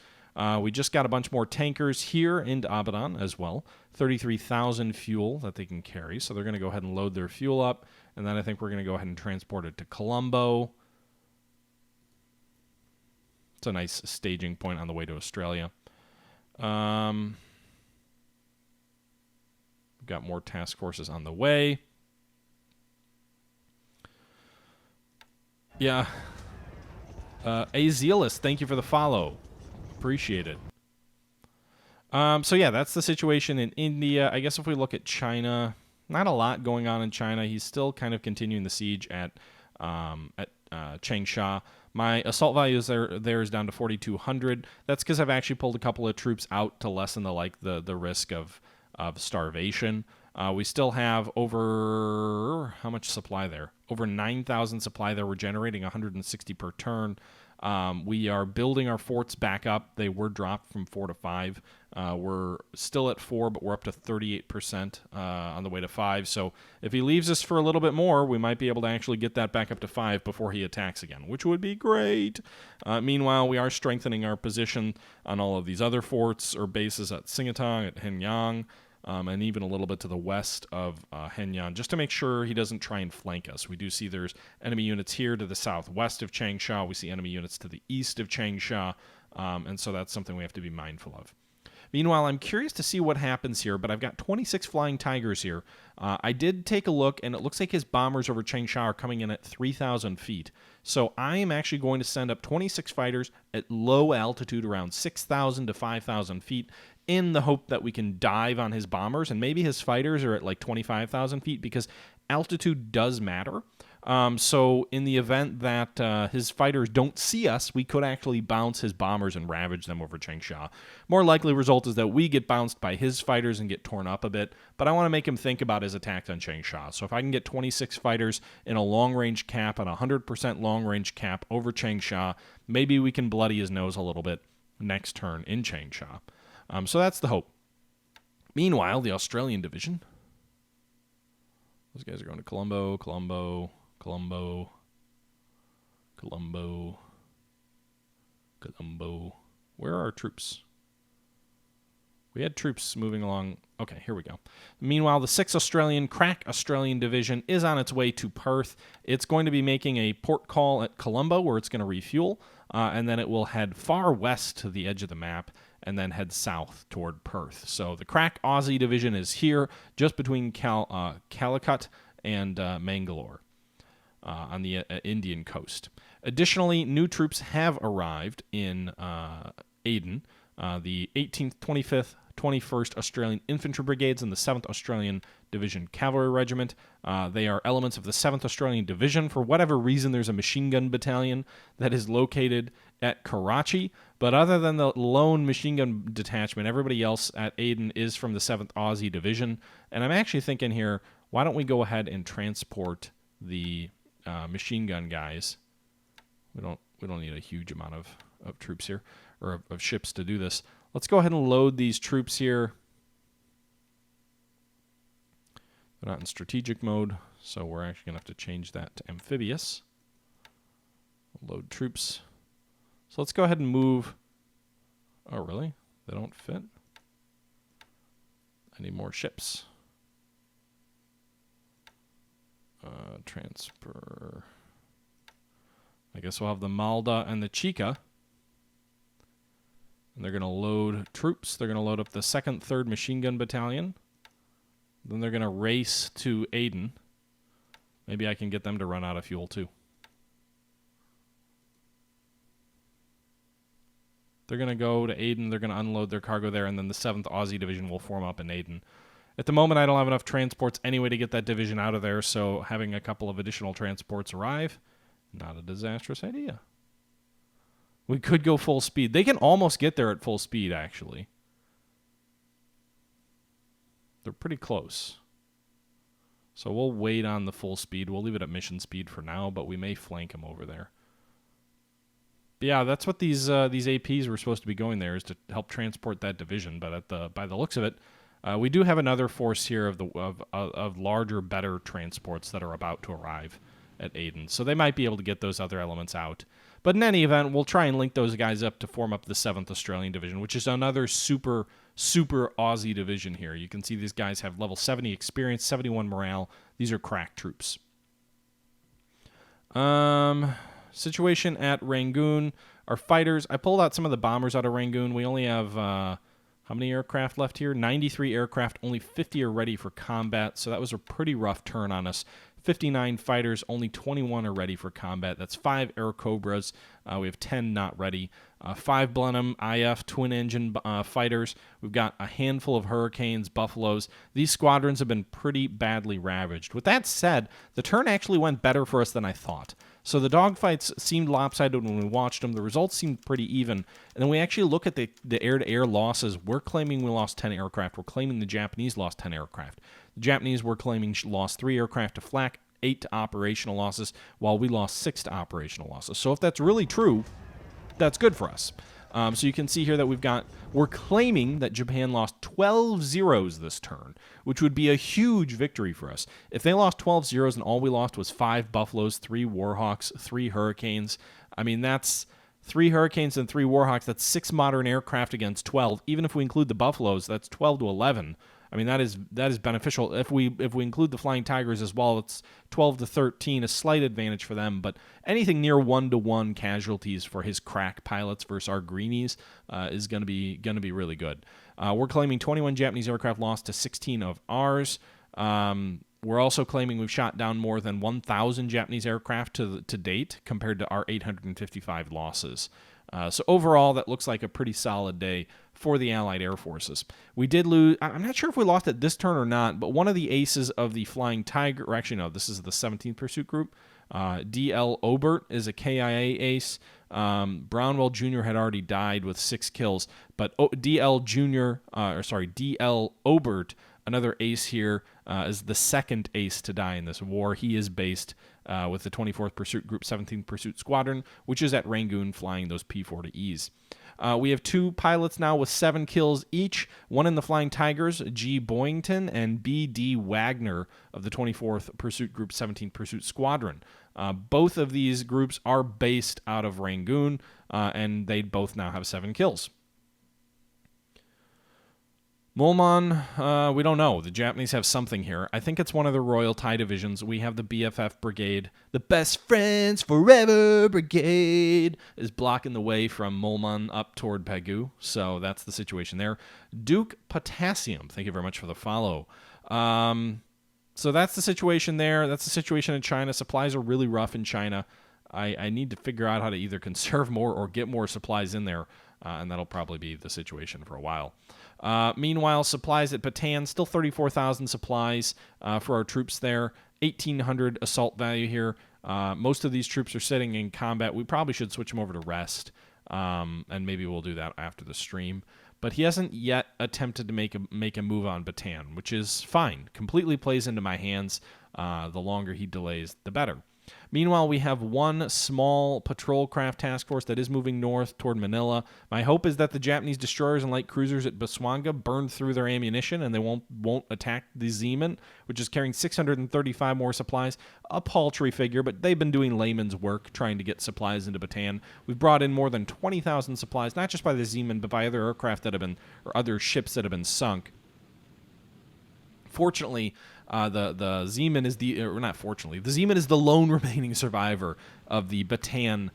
We just got a bunch more tankers here into Bataan as well. 33,000 fuel that they can carry, so they're going to go ahead and load their fuel up, and then I think we're going to go ahead and transport it to Colombo. It's a nice staging point on the way to Australia. We've got more task forces on the way. Yeah. Azealous, thank you for the follow. Appreciate it. So yeah, that's the situation in India. I guess if we look at China, not a lot going on in China. He's still kind of continuing the siege at Changsha. My assault value there is down to 4,200. That's because I've actually pulled a couple of troops out to lessen the risk of starvation. We still have over, how much supply there? Over 9,000 supply there. We're generating 160 per turn. We are building our forts back up. They were dropped from 4 to 5. We're still at 4, but we're up to 38% on the way to 5. So if he leaves us for a little bit more, we might be able to actually get that back up to 5 before he attacks again, which would be great. Meanwhile, we are strengthening our position on all of these other forts or bases at Singatong, at Henyang, and even a little bit to the west of Henyang, just to make sure he doesn't try and flank us. We do see there's enemy units here to the southwest of Changsha. We see enemy units to the east of Changsha, and so that's something we have to be mindful of. Meanwhile, I'm curious to see what happens here, but I've got 26 Flying Tigers here. I did take a look, and it looks like his bombers over Changsha are coming in at 3,000 feet. So I am actually going to send up 26 fighters at low altitude, around 6,000 to 5,000 feet, in the hope that we can dive on his bombers, and maybe his fighters are at like 25,000 feet, because altitude does matter. So in the event that his fighters don't see us, we could actually bounce his bombers and ravage them over Changsha. More likely result is that we get bounced by his fighters and get torn up a bit, but I want to make him think about his attack on Changsha. So if I can get 26 fighters in a long-range cap and 100% long-range cap over Changsha, maybe we can bloody his nose a little bit next turn in Changsha. So that's the hope. Meanwhile, the Australian division. Those guys are going to Colombo, Colombo, Colombo, Colombo, Colombo. Where are our troops? We had troops moving along. Okay, here we go. Meanwhile, the 6th Australian Crack Australian Division is on its way to Perth. It's going to be making a port call at Colombo where it's going to refuel, and then it will head far west to the edge of the map and then head south toward Perth. So the Crack Aussie Division is here just between Calicut and Mangalore on the Indian coast. Additionally, new troops have arrived in Aden. The 18th, 25th, 21st Australian Infantry Brigades and the 7th Australian Division Cavalry Regiment. They are elements of the 7th Australian Division. For whatever reason, there's a machine gun battalion that is located at Karachi, but other than the lone machine gun detachment, everybody else at Aden is from the 7th Aussie Division. And I'm actually thinking here, why don't we go ahead and transport the machine gun guys? We don't need a huge amount of troops here, or of ships to do this. Let's go ahead and load these troops here. They're not in strategic mode, so we're actually going to have to change that to amphibious. Load troops. So let's go ahead and move. Oh, really? They don't fit? I need more ships. Transfer. I guess we'll have the Malda and the Chica. And they're going to load troops. They're going to load up the 2nd, 3rd Machine Gun Battalion. Then they're going to race to Aden. Maybe I can get them to run out of fuel too. They're going to go to Aden. They're going to unload their cargo there, and then the 7th Aussie Division will form up in Aden. At the moment, I don't have enough transports anyway to get that division out of there, so having a couple of additional transports arrive, not a disastrous idea. We could go full speed. They can almost get there at full speed, actually. They're pretty close. So we'll wait on the full speed. We'll leave it at mission speed for now, but we may flank them over there. But yeah, that's what these APs were supposed to be going there, is to help transport that division. But by the looks of it, we do have another force here of larger, better transports that are about to arrive at Aden. So they might be able to get those other elements out. But in any event, we'll try and link those guys up to form up the 7th Australian Division, which is another super Aussie division here. You can see these guys have level 70 experience, 71 morale. These are crack troops. Situation at Rangoon. Our fighters, I pulled out some of the bombers out of Rangoon. We only have, how many aircraft left here? 93 aircraft, only 50 are ready for combat, so that was a pretty rough turn on us. 59 fighters, only 21 are ready for combat. That's 5 Air Cobras. We have 10 not ready. 5 Blenheim IF twin-engine fighters. We've got a handful of Hurricanes, Buffaloes. These squadrons have been pretty badly ravaged. With that said, the turn actually went better for us than I thought. So the dogfights seemed lopsided when we watched them. The results seemed pretty even. And then we actually look at the air-to-air losses. We're claiming we lost 10 aircraft. We're claiming the Japanese lost 10 aircraft. The Japanese were claiming lost 3 aircraft to flak, 8 to operational losses, while we lost 6 to operational losses. So if that's really true, that's good for us. So you can see here that we're claiming that Japan lost 12 zeros this turn, which would be a huge victory for us. If they lost 12 zeros and all we lost was 5 Buffaloes, 3 Warhawks, 3 Hurricanes, I mean, that's 3 Hurricanes and 3 Warhawks. That's 6 modern aircraft against 12. Even if we include the Buffaloes, that's 12 to 11. I mean, that is beneficial. If we include the Flying Tigers as well, it's 12 to 13, a slight advantage for them. But anything near 1-to-1 casualties for his crack pilots versus our greenies is going to be really good. We're claiming 21 Japanese aircraft lost to 16 of ours. We're also claiming we've shot down more than 1,000 Japanese aircraft to date compared to our 855 losses. So overall, that looks like a pretty solid day for the Allied Air Forces. We did lose, I'm not sure if we lost it this turn or not, but one of the aces of the Flying Tiger, or actually no, this is the 17th Pursuit Group. D.L. Obert is a KIA ace. Brownwell Jr. had already died with 6 kills, but D.L. Obert, another ace here, is the 2nd ace to die in this war. He is based with the 24th Pursuit Group, 17th Pursuit Squadron, which is at Rangoon flying those P-40Es. We have 2 pilots now with 7 kills each, one in the Flying Tigers, G. Boyington, and B.D. Wagner of the 24th Pursuit Group, 17th Pursuit Squadron. Both of these groups are based out of Rangoon, and they both now have 7 kills. Mulman, we don't know. The Japanese have something here. I think it's one of the Royal Thai divisions. We have the BFF Brigade. The Best Friends Forever Brigade is blocking the way from Mulman up toward Pegu. So that's the situation there. Duke Potassium, thank you very much for the follow. So that's the situation there. That's the situation in China. Supplies are really rough in China. I need to figure out how to either conserve more or get more supplies in there, and that'll probably be the situation for a while. Meanwhile, supplies at Bataan, still 34,000 supplies for our troops there. 1,800 assault value here. Most of these troops are sitting in combat. We probably should switch them over to rest, and maybe we'll do that after the stream. But he hasn't yet attempted to make a move on Bataan, which is fine. Completely plays into my hands. The longer he delays, the better. Meanwhile, we have 1 small patrol craft task force that is moving north toward Manila. My hope is that the Japanese destroyers and light cruisers at Baswanga burn through their ammunition and they won't attack the Zeeman, which is carrying 635 more supplies. A paltry figure, but they've been doing layman's work trying to get supplies into Bataan. We've brought in more than 20,000 supplies, not just by the Zeeman, but by other aircraft that have been, or other ships that have been sunk. Fortunately, The Zeeman is not fortunately, the Zeeman is the lone remaining survivor of the Bataan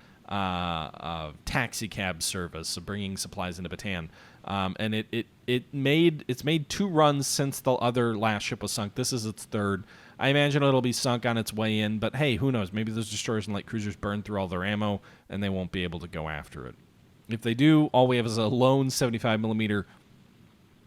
taxi cab service, so bringing supplies into Bataan. And it's made 2 runs since the other last ship was sunk. This is its 3rd. I imagine it'll be sunk on its way in, but hey, who knows? Maybe those destroyers and light cruisers burn through all their ammo, and they won't be able to go after it. If they do, all we have is a lone 75mm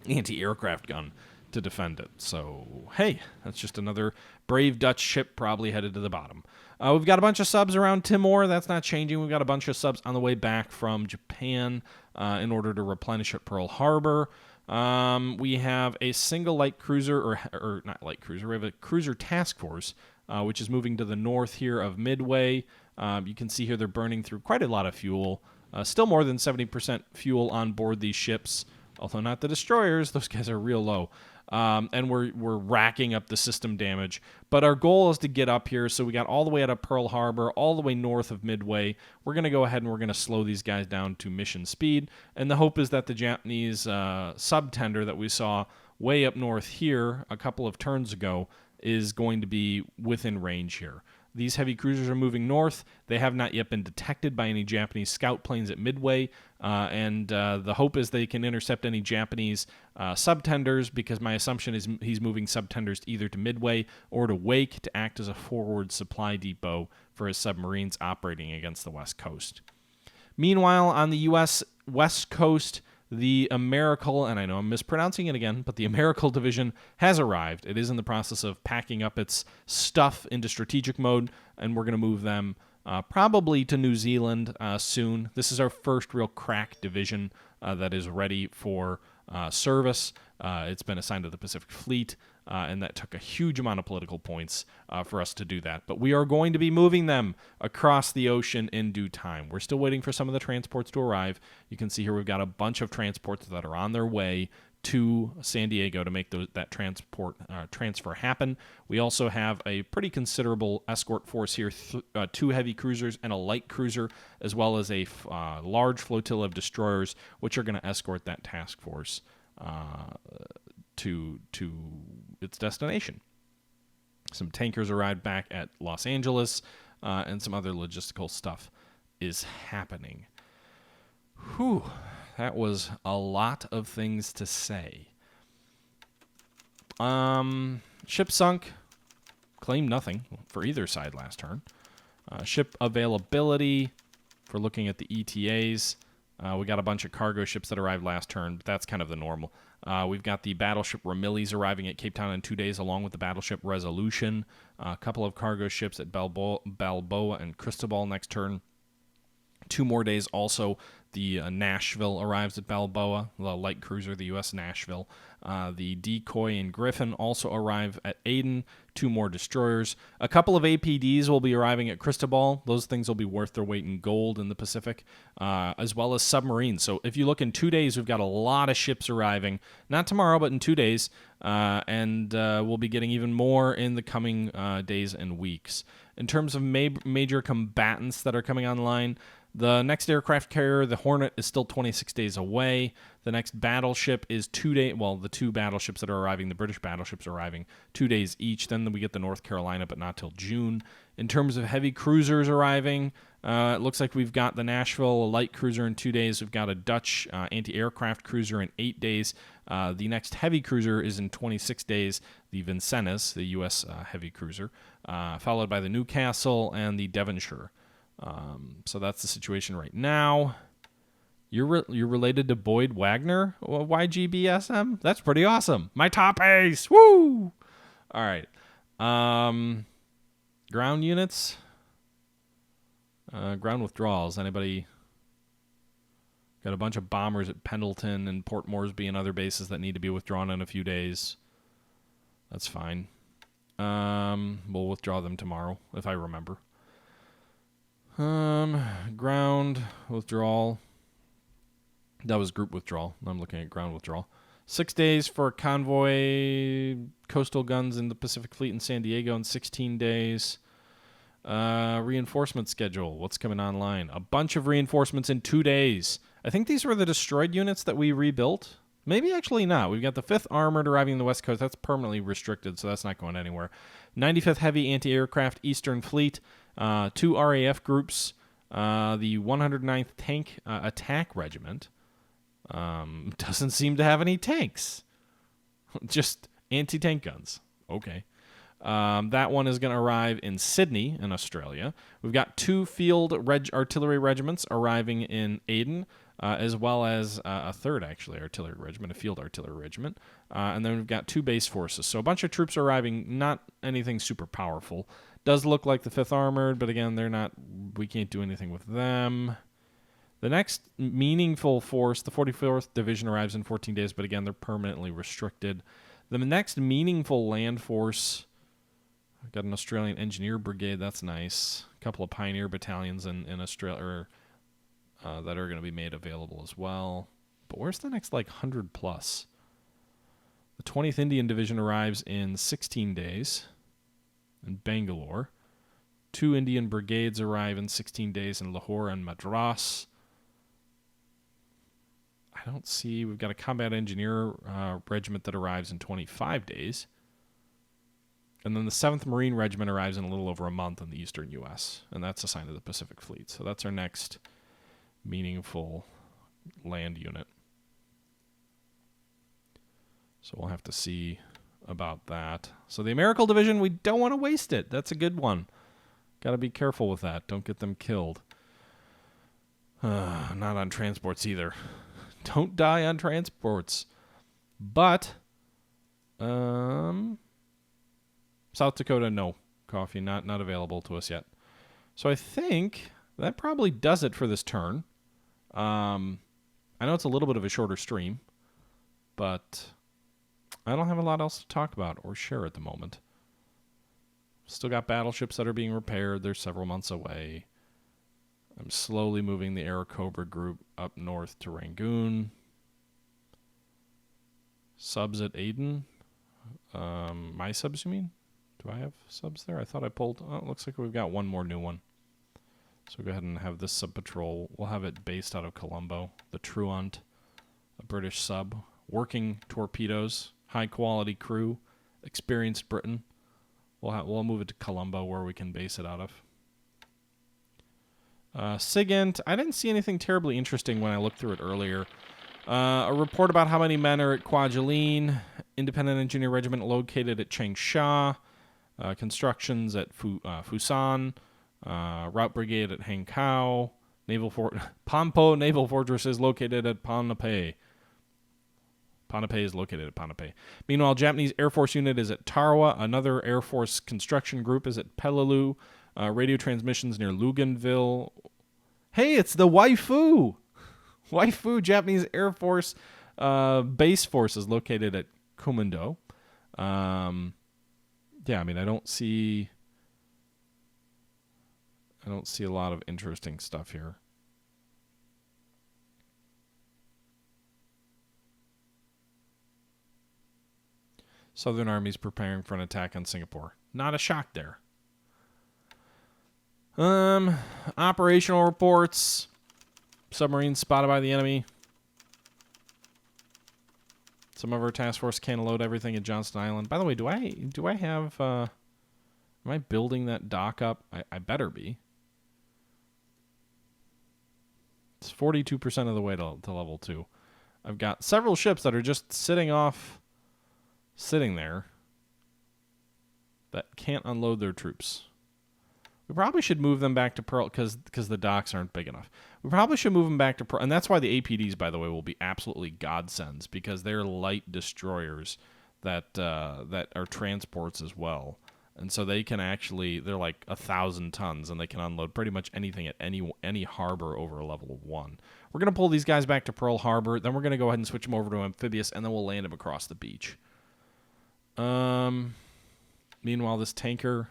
anti-aircraft gun to defend it. So, hey, that's just another brave Dutch ship probably headed to the bottom. We've got a bunch of subs around Timor. That's not changing. We've got a bunch of subs on the way back from Japan in order to replenish at Pearl Harbor. We have a single light cruiser, or not light cruiser, we have a cruiser task force, which is moving to the north here of Midway. You can see here they're burning through quite a lot of fuel. Still more than 70% fuel on board these ships, although not the destroyers. Those guys are real low. And we're racking up the system damage. But our goal is to get up here, so we got all the way out of Pearl Harbor, all the way north of Midway. We're going to go ahead and we're going to slow these guys down to mission speed. And the hope is that the Japanese sub-tender that we saw way up north here a couple of turns ago is going to be within range here. These heavy cruisers are moving north. They have not yet been detected by any Japanese scout planes at Midway, and the hope is they can intercept any Japanese subtenders, because my assumption is he's moving subtenders either to Midway or to Wake to act as a forward supply depot for his submarines operating against the West Coast. Meanwhile, on the U.S. West Coast, the Americal, and I know I'm mispronouncing it again, but the Americal division has arrived. It is in the process of packing up its stuff into strategic mode, and we're going to move them probably to New Zealand soon. This is our first real crack division that is ready for service. It's been assigned to the Pacific Fleet, and that took a huge amount of political points for us to do that. But we are going to be moving them across the ocean in due time. We're still waiting for some of the transports to arrive. You can see here we've got a bunch of transports that are on their way to San Diego to make that transfer happen. We also have a pretty considerable escort force here, 2 heavy cruisers and a light cruiser, as well as a large flotilla of destroyers, which are going to escort that task force to its destination. Some tankers arrived back at Los Angeles, and some other logistical stuff is happening. Whew, that was a lot of things to say. Ship sunk. Claimed nothing for either side last turn. Ship availability, for looking at the ETAs. We got a bunch of cargo ships that arrived last turn, but that's kind of the normal. We've got the battleship Ramillies arriving at Cape Town in 2 days, along with the battleship Resolution. A couple of cargo ships at Balboa and Cristobal next turn. 2 more days also. The Nashville arrives at Balboa, the light cruiser, the U.S. Nashville. The Decoy and Griffin also arrive at Aden. 2 more destroyers. A couple of APDs will be arriving at Cristobal. Those things will be worth their weight in gold in the Pacific, as well as submarines. So if you look in 2 days, we've got a lot of ships arriving. Not tomorrow, but in 2 days. And we'll be getting even more in the coming days and weeks. In terms of major combatants that are coming online, the next aircraft carrier, the Hornet, is still 26 days away. The next battleship is 2 days. Well, the 2 battleships that are arriving, the British battleships are arriving 2 days each. Then we get the North Carolina, but not till June. In terms of heavy cruisers arriving, it looks like we've got the Nashville, a light cruiser, in 2 days. We've got a Dutch anti-aircraft cruiser in 8 days. The next heavy cruiser is in 26 days, the Vincennes, the U.S. Heavy cruiser, followed by the Newcastle and the Devonshire. So that's the situation right now. You're related to Boyd Wagner, YGBSM? That's pretty awesome. My top ace! Woo! All right. Ground units. Ground withdrawals. Anybody got a bunch of bombers at Pendleton and Port Moresby and other bases that need to be withdrawn in a few days? That's fine. We'll withdraw them tomorrow, if I remember. Ground withdrawal. That was group withdrawal. I'm looking at ground withdrawal. 6 days for convoy coastal guns in the Pacific Fleet in San Diego, and 16 days. Reinforcement schedule. What's coming online? A bunch of reinforcements in 2 days. I think these were the destroyed units that we rebuilt. Maybe actually not. We've got the 5th Armored arriving in the West Coast. That's permanently restricted, so that's not going anywhere. 95th Heavy Anti-Aircraft Eastern Fleet, 2 RAF groups, the 109th Tank Attack Regiment. Doesn't seem to have any tanks. Just anti-tank guns. Okay. That one is going to arrive in Sydney in Australia. We've got 2 field artillery regiments arriving in Aden, as well as a 3rd, actually, artillery regiment, a field artillery regiment. And then we've got 2 base forces. So a bunch of troops arriving, not anything super powerful. Does look like the 5th Armored, but again, they're not. We can't do anything with them. The next meaningful force, the 44th Division, arrives in 14 days, but again, they're permanently restricted. The next meaningful land force, I've got an Australian Engineer Brigade. That's nice. A couple of Pioneer battalions in Australia that are going to be made available as well. But where's the next, 100 plus? The 20th Indian Division arrives in 16 days in Bangalore. 2 Indian brigades arrive in 16 days in Lahore and Madras. I don't see. We've got a combat engineer regiment that arrives in 25 days. And then the 7th Marine Regiment arrives in a little over a month in the eastern U.S., and that's assigned to the Pacific Fleet. So that's our next meaningful land unit. So we'll have to see about that. So the Americal Division, we don't want to waste it. That's a good one. Got to be careful with that. Don't get them killed. Not on transports either. Don't die on transports. But, South Dakota, no. Coffee, not available to us yet. So I think that probably does it for this turn. I know it's a little bit of a shorter stream, but I don't have a lot else to talk about or share at the moment. Still got battleships that are being repaired. They're several months away. I'm slowly moving the Airacobra group up north to Rangoon. Subs at Aden. My subs, you mean? Do I have subs there? I thought I pulled. Oh, it looks like we've got one more new one. So go ahead and have this sub-patrol. We'll have it based out of Colombo. The Truant, a British sub. Working torpedoes. High-quality crew. Experienced Britain. We'll move it to Colombo where we can base it out of. SIGINT, I didn't see anything terribly interesting when I looked through it earlier. A report about how many men are at Kwajalein, Independent Engineer Regiment located at Changsha, constructions at Fusan, Route Brigade at Hankow, Pampo Naval Fortress is located at Ponape. Ponape is located at Ponape. Meanwhile, Japanese Air Force unit is at Tarawa. Another Air Force construction group is at Peleliu. Radio transmissions near Luganville. Hey, it's the Waifu! Waifu Japanese Air Force base force is located at Kumendo. Yeah, I mean, I don't see a lot of interesting stuff here. Southern Army's preparing for an attack on Singapore. Not a shock there. Operational reports. Submarines spotted by the enemy. Some of our task force can't load everything at Johnston Island. By the way, do I have am I building that dock up? I better be. It's 42% of the way to level 2. I've got several ships that are just sitting there that can't unload their troops. We probably should move them back to Pearl because the docks aren't big enough. We probably should move them back to Pearl. And that's why the APDs, by the way, will be absolutely godsends because they're light destroyers that are transports as well. And so they can actually, they're like 1,000 tons and they can unload pretty much anything at any harbor over a level of 1. We're going to pull these guys back to Pearl Harbor. Then we're going to go ahead and switch them over to amphibious and then we'll land them across the beach. Meanwhile, this tanker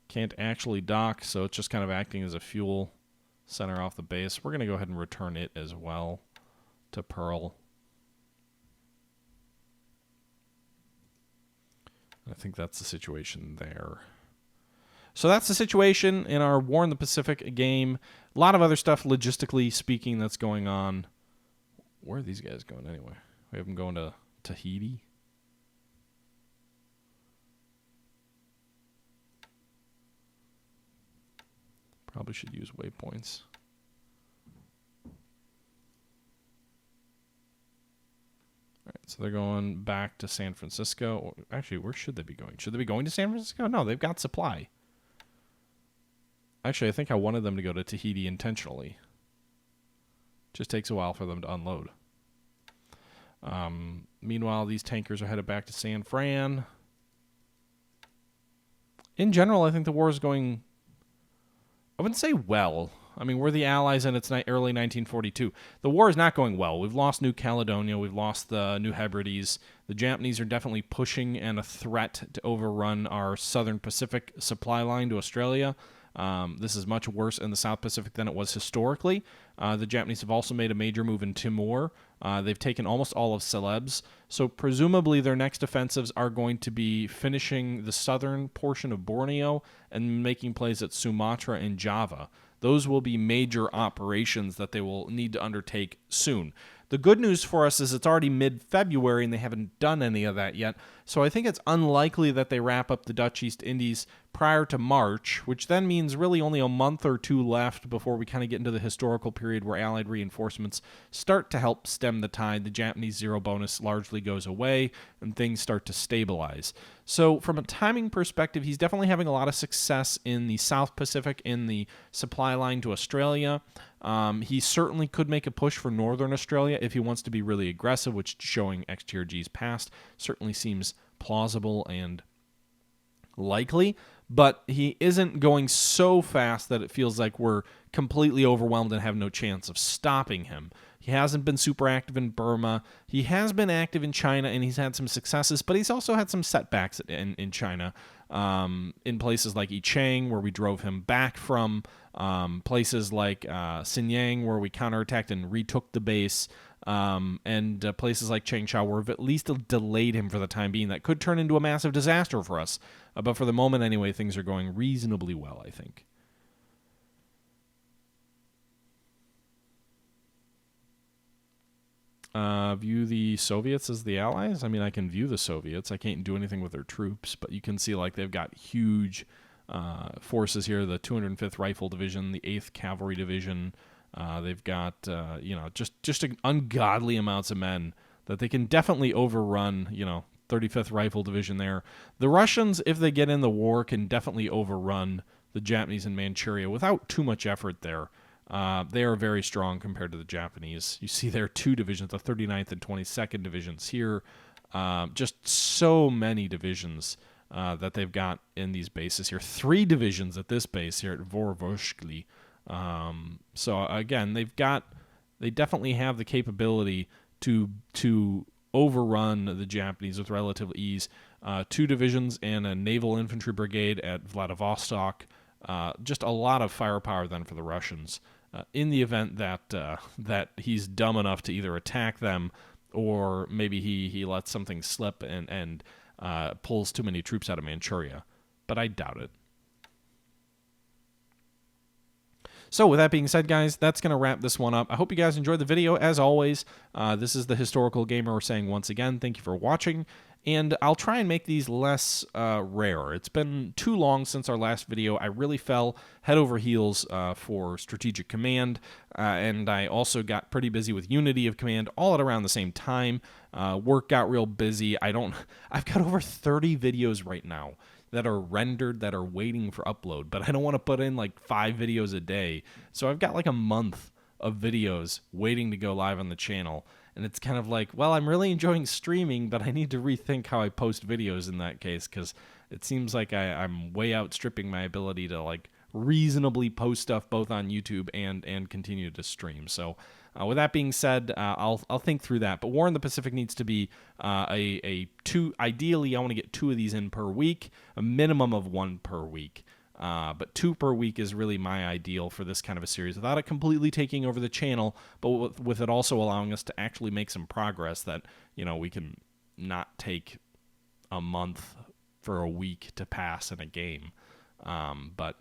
can't actually dock, so it's just kind of acting as a fuel center off the base. We're going to go ahead and return it as well to Pearl. I think that's the situation there. So that's the situation in our War in the Pacific game. A lot of other stuff, logistically speaking, that's going on. Where are these guys going anyway? We have them going to Tahiti. Probably should use waypoints. All right, so they're going back to San Francisco. Actually, where should they be going? Should they be going to San Francisco? No, they've got supply. Actually, I think I wanted them to go to Tahiti intentionally. Just takes a while for them to unload. Meanwhile, these tankers are headed back to San Fran. In general, I think the war is going, I wouldn't say well. I mean, we're the Allies and it's early 1942. The war is not going well. We've lost New Caledonia. We've lost the New Hebrides. The Japanese are definitely pushing and a threat to overrun our southern Pacific supply line to Australia. This is much worse in the South Pacific than it was historically. The Japanese have also made a major move in Timor. They've taken almost all of Celebes. So presumably their next offensives are going to be finishing the southern portion of Borneo and making plays at Sumatra and Java. Those will be major operations that they will need to undertake soon. The good news for us is it's already mid-February and they haven't done any of that yet. So I think it's unlikely that they wrap up the Dutch East Indies prior to March, which then means really only a month or two left before we kind of get into the historical period where Allied reinforcements start to help stem the tide. The Japanese zero bonus largely goes away and things start to stabilize. So from a timing perspective, he's definitely having a lot of success in the South Pacific, in the supply line to Australia. He certainly could make a push for Northern Australia if he wants to be really aggressive, which showing XTRG's past certainly seems plausible and likely, but he isn't going so fast that it feels like we're completely overwhelmed and have no chance of stopping him. He hasn't been super active in Burma. He has been active in China, and he's had some successes, but he's also had some setbacks in China, in places like Yichang, where we drove him back from, places like Xinjiang, where we counterattacked and retook the base, and places like Changsha, where we've at least delayed him for the time being. That could turn into a massive disaster for us, but for the moment anyway, things are going reasonably well, I think. View the Soviets as the Allies? I mean, I can view the Soviets. I can't do anything with their troops, but you can see like they've got huge forces here. The 205th Rifle Division, the 8th Cavalry Division. They've got just ungodly amounts of men that they can definitely overrun. 35th Rifle Division there. The Russians, if they get in the war, can definitely overrun the Japanese in Manchuria without too much effort there. They are very strong compared to the Japanese. You see their two divisions, the 39th and 22nd divisions here. Just so many divisions that they've got in these bases here. 3 divisions at this base here at Vorvoshkli. So again, they definitely have the capability to overrun the Japanese with relative ease. 2 divisions and a naval infantry brigade at Vladivostok. Just a lot of firepower then for the Russians. In the event that he's dumb enough to either attack them or maybe he lets something slip and pulls too many troops out of Manchuria. But I doubt it. So with that being said, guys, that's going to wrap this one up. I hope you guys enjoyed the video. As always, this is the Historical Gamer saying once again, thank you for watching. And I'll try and make these less rare. It's been too long since our last video. I really fell head over heels for Strategic Command, and I also got pretty busy with Unity of Command all at around the same time. Work got real busy. I've got over 30 videos right now that are rendered, that are waiting for upload, but I don't want to put in like 5 videos a day. So I've got like a month of videos waiting to go live on the channel. And it's kind of like, well, I'm really enjoying streaming, but I need to rethink how I post videos in that case, because it seems like I'm way outstripping my ability to like reasonably post stuff both on YouTube and continue to stream. So with that being said, I'll think through that. But War in the Pacific needs to be a 2. Ideally, I want to get 2 of these in per week, a minimum of 1 per week. But 2 per week is really my ideal for this kind of a series, without it completely taking over the channel, but with it also allowing us to actually make some progress that, we can not take a month for a week to pass in a game. But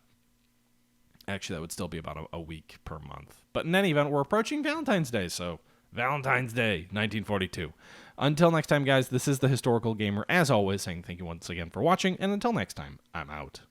actually, that would still be about a week per month. But in any event, we're approaching Valentine's Day, so Valentine's Day, 1942. Until next time, guys, this is the Historical Gamer, as always, saying thank you once again for watching, and until next time, I'm out.